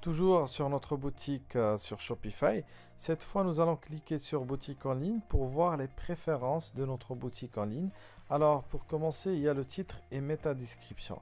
Toujours sur notre boutique sur Shopify. Cette fois, nous allons cliquer sur boutique en ligne pour voir les préférences de notre boutique en ligne. Alors, pour commencer, il y a le titre et métadescription.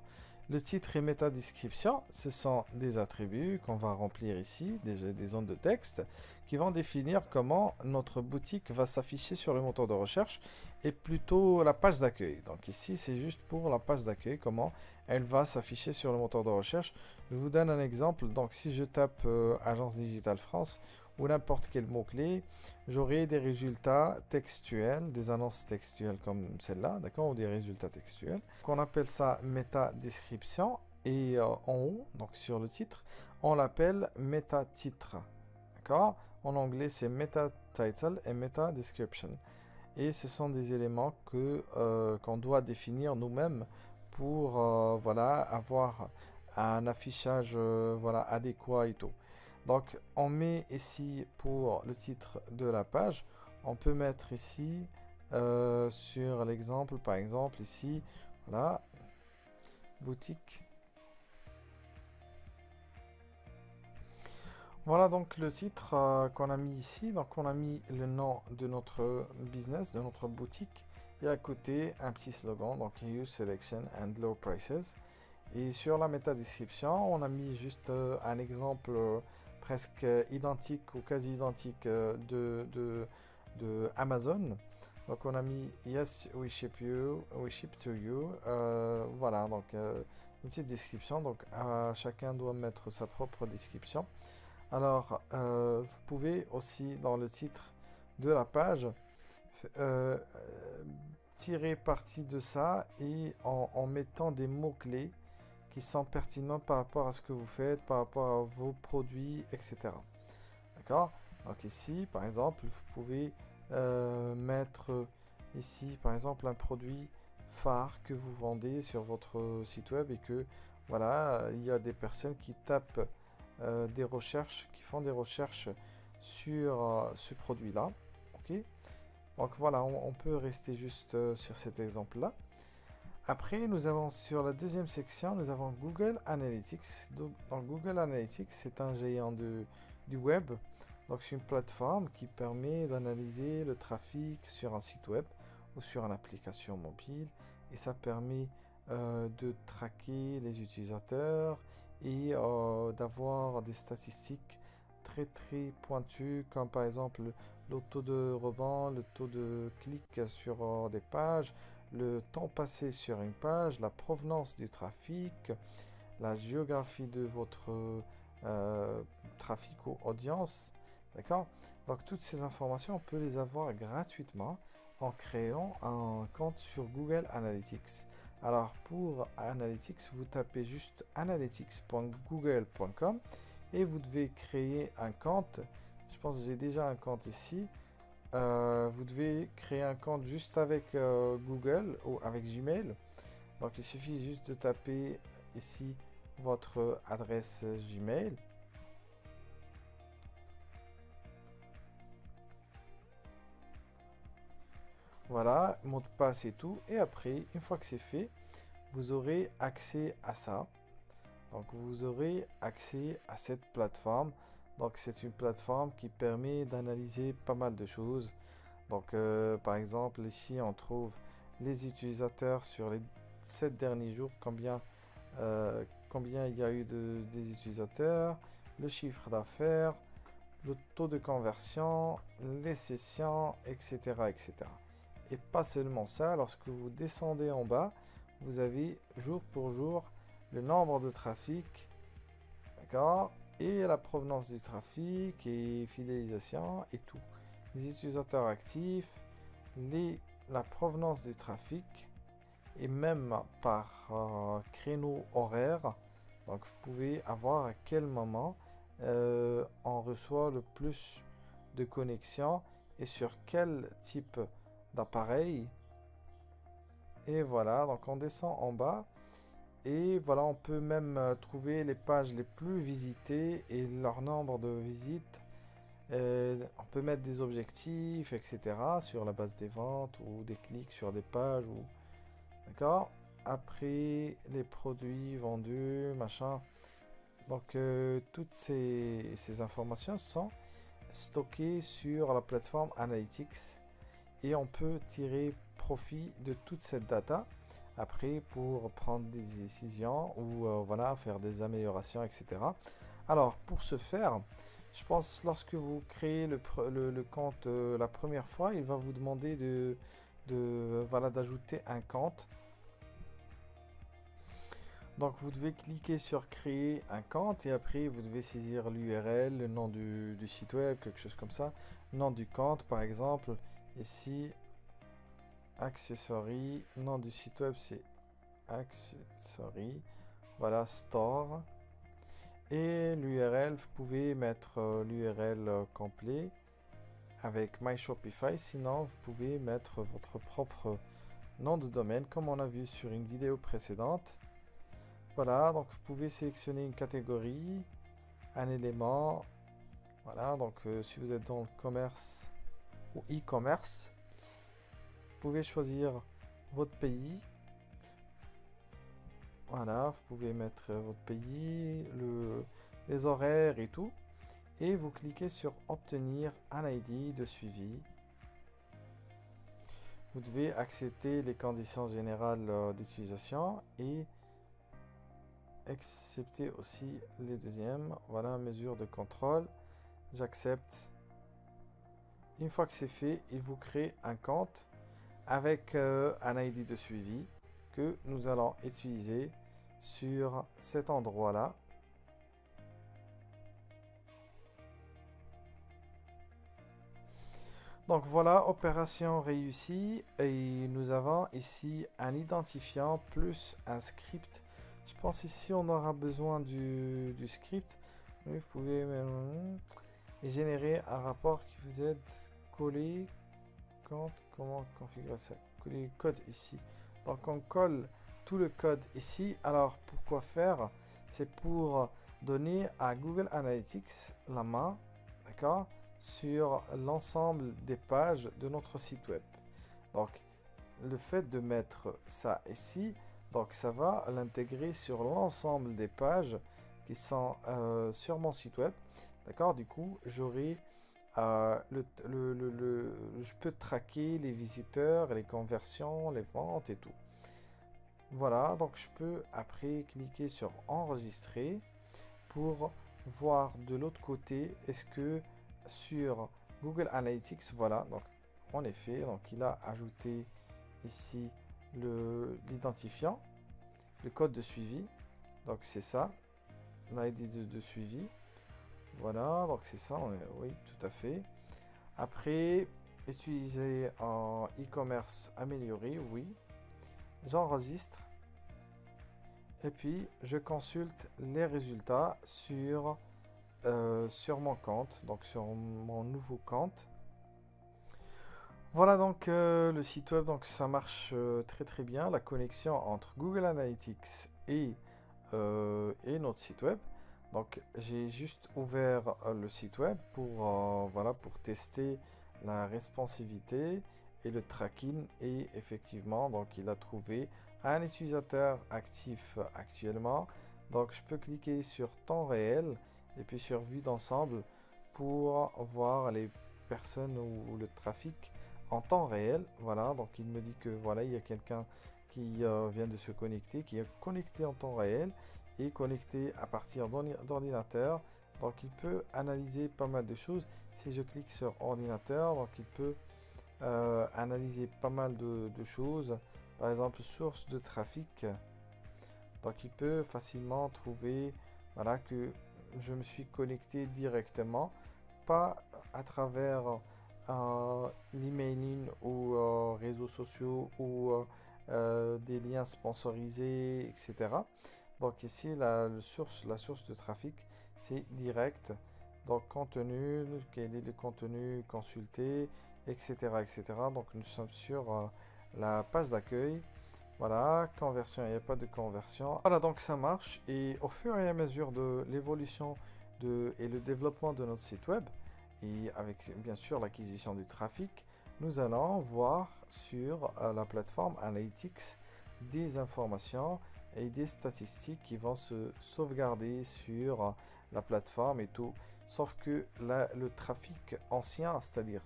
Le titre et métadescription, ce sont des attributs qu'on va remplir ici, des zones de texte, qui vont définir comment notre boutique va s'afficher sur le moteur de recherche et plutôt la page d'accueil. Donc ici, c'est juste pour la page d'accueil, comment elle va s'afficher sur le moteur de recherche. Je vous donne un exemple. Donc si je tape Agence Digitale France ou n'importe quel mot-clé, j'aurai des résultats textuels, des annonces textuelles comme celle-là, d'accord, ou des résultats textuels. On appelle ça méta-description et en haut, donc sur le titre, on l'appelle méta-titre, d'accord. En anglais, c'est meta-title et meta-description. Et ce sont des éléments qu'on doit définir nous-mêmes pour voilà, avoir un affichage voilà, adéquat et tout. Donc on met ici pour le titre de la page, on peut mettre ici sur l'exemple, par exemple ici, voilà, boutique. Voilà donc le titre qu'on a mis ici. Donc on a mis le nom de notre business, de notre boutique. Et à côté, un petit slogan, donc Huge Selection and Low Prices. Et sur la métadescription, on a mis juste un exemple presque identique ou quasi identique de Amazon. Donc on a mis Yes, we ship you, we ship to you. Voilà, donc une petite description. Donc chacun doit mettre sa propre description. Alors, vous pouvez aussi, dans le titre de la page, euh, tirer parti de ça et en mettant des mots-clés qui sont pertinents par rapport à ce que vous faites, par rapport à vos produits, etc. D'accord? Donc ici, par exemple, vous pouvez mettre ici, par exemple, un produit phare que vous vendez sur votre site web et que, voilà, il y a des personnes qui tapent des recherches, qui font des recherches sur ce produit-là. Ok, donc voilà, on peut rester juste sur cet exemple-là. Après, nous avons sur la deuxième section, nous avons Google Analytics. Donc, dans Google Analytics, c'est un géant du web. Donc, c'est une plateforme qui permet d'analyser le trafic sur un site web ou sur une application mobile. Et ça permet de traquer les utilisateurs et d'avoir des statistiques très très pointues, comme par exemple le taux de rebond, le taux de clic sur des pages, le temps passé sur une page, la provenance du trafic, la géographie de votre trafic ou audience. D'accord? Donc toutes ces informations, on peut les avoir gratuitement en créant un compte sur Google Analytics. Alors pour Analytics, vous tapez juste analytics.google.com et vous devez créer un compte. Je pense que j'ai déjà un compte ici. Vous devez créer un compte juste avec Google ou avec Gmail. Donc il suffit juste de taper ici votre adresse Gmail. Voilà, mot de passe et tout. Et après, une fois que c'est fait, vous aurez accès à ça. Donc vous aurez accès à cette plateforme. Donc c'est une plateforme qui permet d'analyser pas mal de choses. Donc par exemple ici on trouve les utilisateurs sur les 7 derniers jours, combien il y a eu des utilisateurs, le chiffre d'affaires, le taux de conversion, les sessions, etc., etc. Et pas seulement ça, lorsque vous descendez en bas, vous avez jour pour jour le nombre de trafic, d'accord, et la provenance du trafic et fidélisation et tout. Les utilisateurs actifs, la provenance du trafic et même par créneau horaire. Donc vous pouvez avoir à quel moment on reçoit le plus de connexions et sur quel type d'appareil. Et voilà, donc on descend en bas. Et voilà, on peut même trouver les pages les plus visitées et leur nombre de visites. On peut mettre des objectifs, etc. sur la base des ventes ou des clics sur des pages. D'accord. Après, les produits vendus, machin. Donc toutes ces informations sont stockées sur la plateforme Analytics et on peut tirer profit de toute cette data après pour prendre des décisions ou voilà, faire des améliorations, etc. Alors pour ce faire, je pense lorsque vous créez le compte la première fois, il va vous demander voilà, d'ajouter un compte. Donc vous devez cliquer sur créer un compte et après vous devez saisir l'URL, le nom du site web, quelque chose comme ça. Nom du compte par exemple, ici Accessory, nom du site web c'est Accessory, voilà Store. Et l'URL, vous pouvez mettre l'URL complet avec My Shopify, sinon vous pouvez mettre votre propre nom de domaine comme on a vu sur une vidéo précédente. Voilà, donc vous pouvez sélectionner une catégorie, un élément. Voilà, donc si vous êtes dans le commerce ou e-commerce, vous pouvez choisir votre pays. Voilà, vous pouvez mettre votre pays, les horaires et tout. Et vous cliquez sur obtenir un ID de suivi. Vous devez accepter les conditions générales d'utilisation et accepter aussi les deuxièmes. Voilà, mesure de contrôle. J'accepte. Une fois que c'est fait, il vous crée un compte avec un ID de suivi que nous allons utiliser sur cet endroit-là. Donc voilà, opération réussie et nous avons ici un identifiant plus un script. Je pense ici on aura besoin du script. Oui, vous pouvez générer un rapport qui vous aide coller comment configurer ça, coller le code ici. Donc on colle tout le code ici. Alors pourquoi faire? C'est pour donner à Google Analytics la main, d'accord, sur l'ensemble des pages de notre site web. Donc le fait de mettre ça ici, donc ça va l'intégrer sur l'ensemble des pages qui sont sur mon site web. D'accord, du coup j'aurai je peux traquer les visiteurs, les conversions, les ventes et tout. Voilà, donc je peux après cliquer sur enregistrer pour voir de l'autre côté est-ce que sur Google Analytics, voilà, donc en effet, donc il a ajouté ici l'identifiant, le code de suivi, donc c'est ça, l'ID de suivi, voilà, donc c'est ça, oui, tout à fait. Après, utiliser en e-commerce amélioré, oui, j'enregistre et puis je consulte les résultats sur mon compte, donc sur mon nouveau compte. Voilà donc le site web, donc ça marche très très bien, la connexion entre Google Analytics et notre site web. Donc j'ai juste ouvert le site web pour voilà, pour tester la responsivité et le tracking, et effectivement donc il a trouvé un utilisateur actif actuellement. Donc je peux cliquer sur temps réel et puis sur vue d'ensemble pour voir les personnes ou le trafic en temps réel. Voilà, donc il me dit que voilà, il y a quelqu'un qui vient de se connecter, qui est connecté en temps réel et connecté à partir d'ordinateur. Donc il peut analyser pas mal de choses. Si je clique sur ordinateur, donc il peut analyser pas mal de choses. Par exemple, source de trafic. Donc il peut facilement trouver, voilà, que je me suis connecté directement, pas à travers l'emailing ou réseaux sociaux ou des liens sponsorisés, etc. Donc ici la source de trafic c'est direct. Donc contenu, quel est le contenu consulté, etc., etc. Donc nous sommes sur la page d'accueil. Voilà, conversion, il n'y a pas de conversion. Voilà, donc ça marche. Et au fur et à mesure de l'évolution et le développement de notre site web, et avec bien sûr l'acquisition du trafic, nous allons voir sur la plateforme Analytics des informations et des statistiques qui vont se sauvegarder sur la plateforme et tout. Sauf que le trafic ancien, c'est-à-dire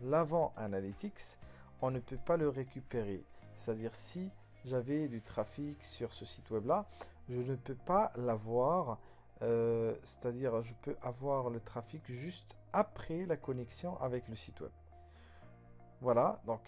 l'avant Analytics, on ne peut pas le récupérer. C'est-à-dire si j'avais du trafic sur ce site web là, je ne peux pas l'avoir. C'est-à-dire je peux avoir le trafic juste après la connexion avec le site web. Voilà, donc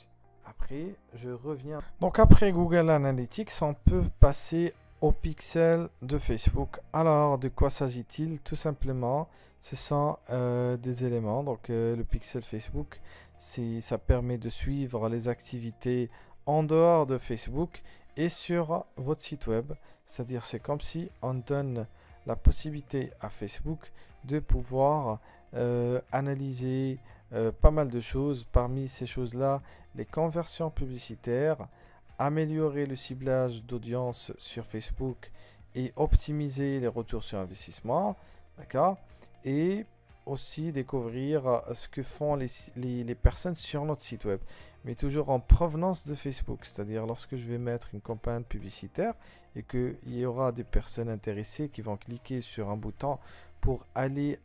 après je reviens. Donc après Google Analytics, on peut passer au pixel de Facebook. Alors de quoi s'agit-il? Tout simplement, ce sont des éléments. Donc le pixel Facebook, ça permet de suivre les activités en dehors de Facebook et sur votre site web. C'est-à-dire c'est comme si on donne la possibilité à Facebook de pouvoir analyser pas mal de choses. Parmi ces choses-là, les conversions publicitaires, améliorer le ciblage d'audience sur Facebook et optimiser les retours sur investissement, d'accord? Et aussi découvrir ce que font les personnes sur notre site web, mais toujours en provenance de Facebook, c'est-à-dire lorsque je vais mettre une campagne publicitaire et qu'il y aura des personnes intéressées qui vont cliquer sur un bouton pour aller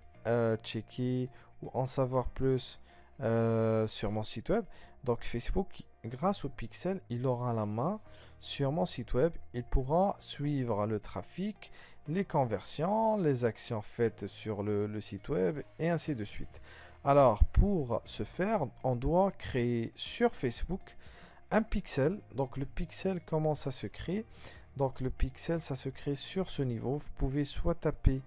checker ou en savoir plus sur mon site web. Donc Facebook, grâce au pixel, il aura la main sur mon site web. Il pourra suivre le trafic, les conversions, les actions faites sur le site web et ainsi de suite. Alors pour ce faire, on doit créer sur Facebook un pixel. Donc le pixel, comment ça se crée? Donc le pixel, ça se crée sur ce niveau. Vous pouvez soit taper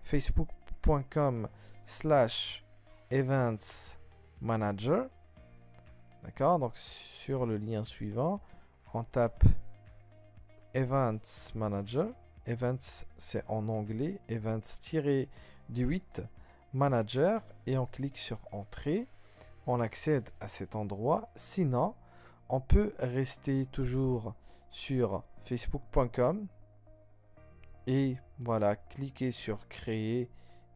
facebook.com/events manager. D'accord, donc sur le lien suivant, on tape Events Manager. Events, c'est en anglais. Events-8 Manager. Et on clique sur Entrée. On accède à cet endroit. Sinon, on peut rester toujours sur facebook.com. Et voilà, cliquer sur Créer.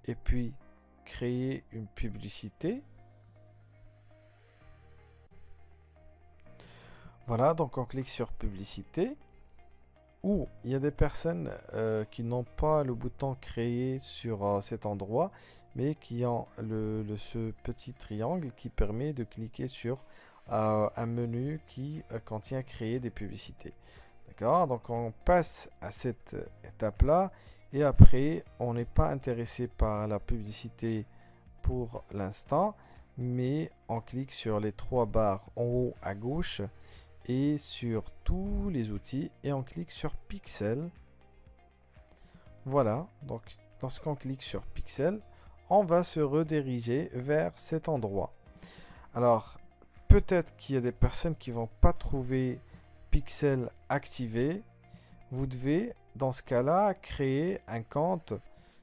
Et puis, créer une publicité. Voilà, donc on clique sur publicité. Ou il y a des personnes qui n'ont pas le bouton créer sur cet endroit, mais qui ont ce petit triangle qui permet de cliquer sur un menu qui contient créer des publicités. D'accord, donc on passe à cette étape-là et après on n'est pas intéressé par la publicité pour l'instant, mais on clique sur les trois barres en haut à gauche et sur tous les outils et on clique sur Pixel. Voilà, donc lorsqu'on clique sur Pixel, on va se rediriger vers cet endroit. Alors, peut-être qu'il y a des personnes qui vont pas trouver Pixel activé. Vous devez, dans ce cas-là, créer un compte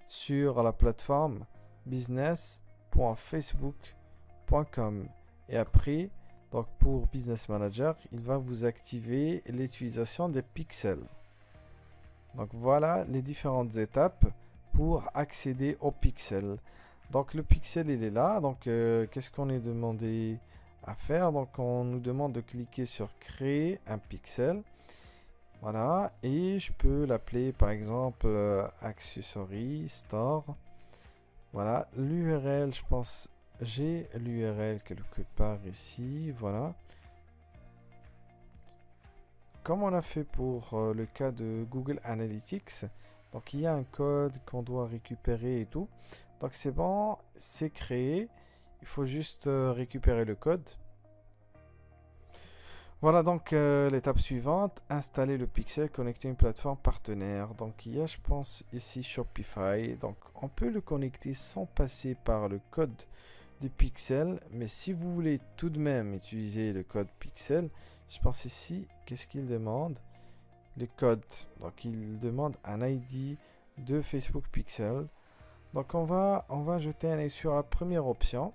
sur la plateforme business.facebook.com et après, donc pour Business Manager, il va vous activer l'utilisation des pixels. Donc voilà les différentes étapes pour accéder au pixel. Donc le pixel il est là. Donc qu'est-ce qu'on est demandé à faire? Donc on nous demande de cliquer sur créer un pixel. Voilà, et je peux l'appeler par exemple Accessory Store. Voilà, l'URL, je pense. J'ai l'URL quelque part ici, voilà. Comme on a fait pour le cas de Google Analytics, donc il y a un code qu'on doit récupérer et tout. Donc c'est bon, c'est créé. Il faut juste récupérer le code. Voilà donc l'étape suivante, installer le pixel, connecter une plateforme partenaire. Donc il y a, je pense, ici Shopify. Donc on peut le connecter sans passer par le code du pixel, mais si vous voulez tout de même utiliser le code pixel, je pense ici, qu'est-ce qu'il demande? Le code. Donc il demande un ID de Facebook Pixel. Donc on va jeter un œil sur la première option.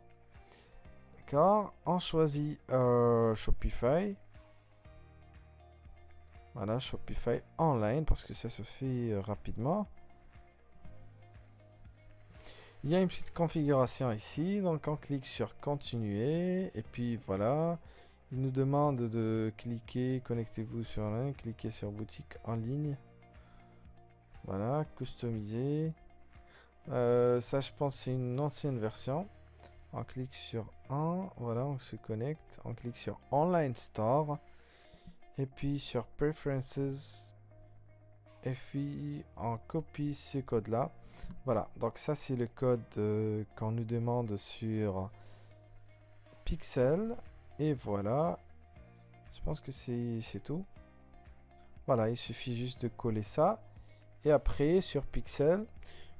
D'accord, on choisit Shopify. Voilà, Shopify Online, parce que ça se fait rapidement. Il y a une petite configuration ici, donc on clique sur continuer et puis voilà, il nous demande de cliquer, connectez-vous sur un lien, cliquez sur boutique en ligne. Voilà, customiser. Ça, je pense, c'est une ancienne version. On clique sur 1, voilà, on se connecte. On clique sur Online Store. Et puis sur Preferences. Et puis on copie ce code-là. Voilà, donc ça, c'est le code qu'on nous demande sur Pixel. Et voilà, je pense que c'est tout. Voilà, il suffit juste de coller ça. Et après, sur Pixel,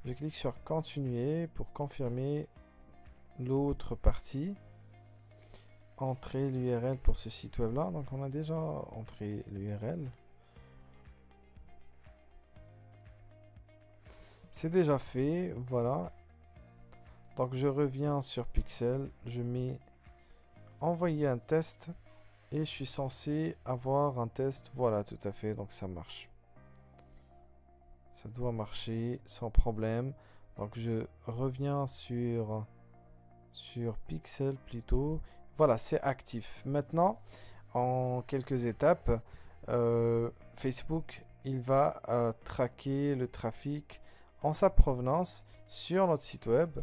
je clique sur Continuer pour confirmer l'autre partie. Entrer l'URL pour ce site web là. Donc on a déjà entré l'URL. C'est déjà fait, voilà. Donc je reviens sur Pixel, je mets envoyer un test et je suis censé avoir un test. Voilà, tout à fait, donc ça marche. Ça doit marcher sans problème. Donc je reviens sur Pixel plutôt. Voilà, c'est actif. Maintenant, en quelques étapes, Facebook, il va traquer le trafic en sa provenance sur notre site web.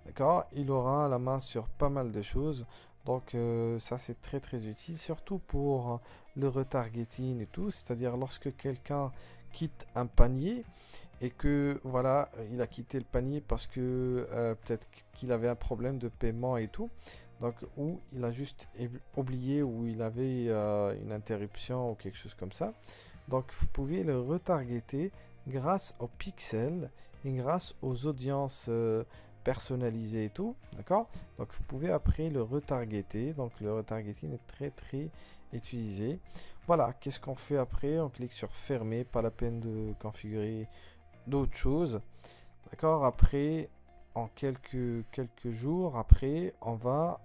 D'accord? Il aura la main sur pas mal de choses. Donc ça, c'est très très utile, surtout pour le retargeting et tout. C'est-à-dire lorsque quelqu'un quitte un panier et que voilà, il a quitté le panier parce que peut-être qu'il avait un problème de paiement et tout. Donc, ou il a juste oublié, ou il avait une interruption ou quelque chose comme ça. Donc, vous pouvez le retargeter grâce au pixel et grâce aux audiences personnalisées et tout. D'accord? Donc, vous pouvez après le retargeter. Donc, le retargeting est très très utilisé. Voilà, qu'est-ce qu'on fait après? On clique sur fermer, pas la peine de configurer d'autres choses. D'accord? Après, en quelques jours après, on va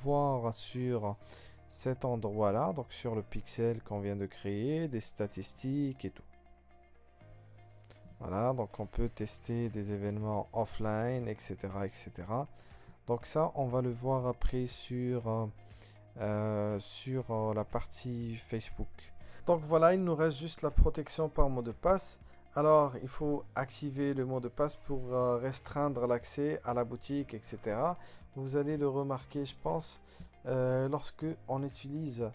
voir sur cet endroit là, donc sur le pixel qu'on vient de créer, des statistiques et tout. Voilà, donc on peut tester des événements offline, etc., etc. Donc ça, on va le voir après sur la partie Facebook. Donc voilà, il nous reste juste la protection par mot de passe. Alors, il faut activer le mot de passe pour restreindre l'accès à la boutique, etc. Vous allez le remarquer, je pense, lorsque on utilise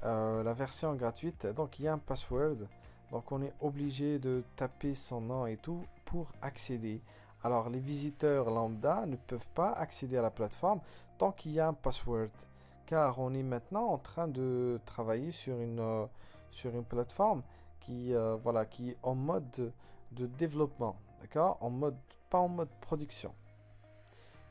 la version gratuite. Donc, il y a un password. Donc, on est obligé de taper son nom et tout pour accéder. Alors, les visiteurs lambda ne peuvent pas accéder à la plateforme tant qu'il y a un password. Car on est maintenant en train de travailler sur une plateforme qui voilà, qui est en mode de développement, d'accord, en mode, pas en mode production,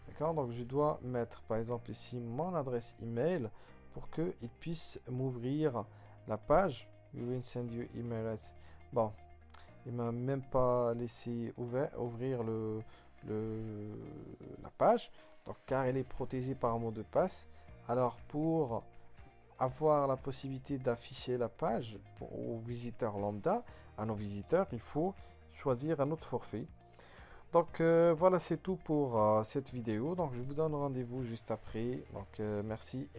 d'accord. Donc je dois mettre par exemple ici mon adresse email pour que il puisse m'ouvrir la page. We will send you email. Bon, il m'a même pas laissé ouvrir la page, donc car elle est protégée par un mot de passe. Alors pour avoir la possibilité d'afficher la page aux visiteurs lambda, à nos visiteurs, il faut choisir un autre forfait. Donc voilà, c'est tout pour cette vidéo. Donc je vous donne rendez-vous juste après. Donc merci.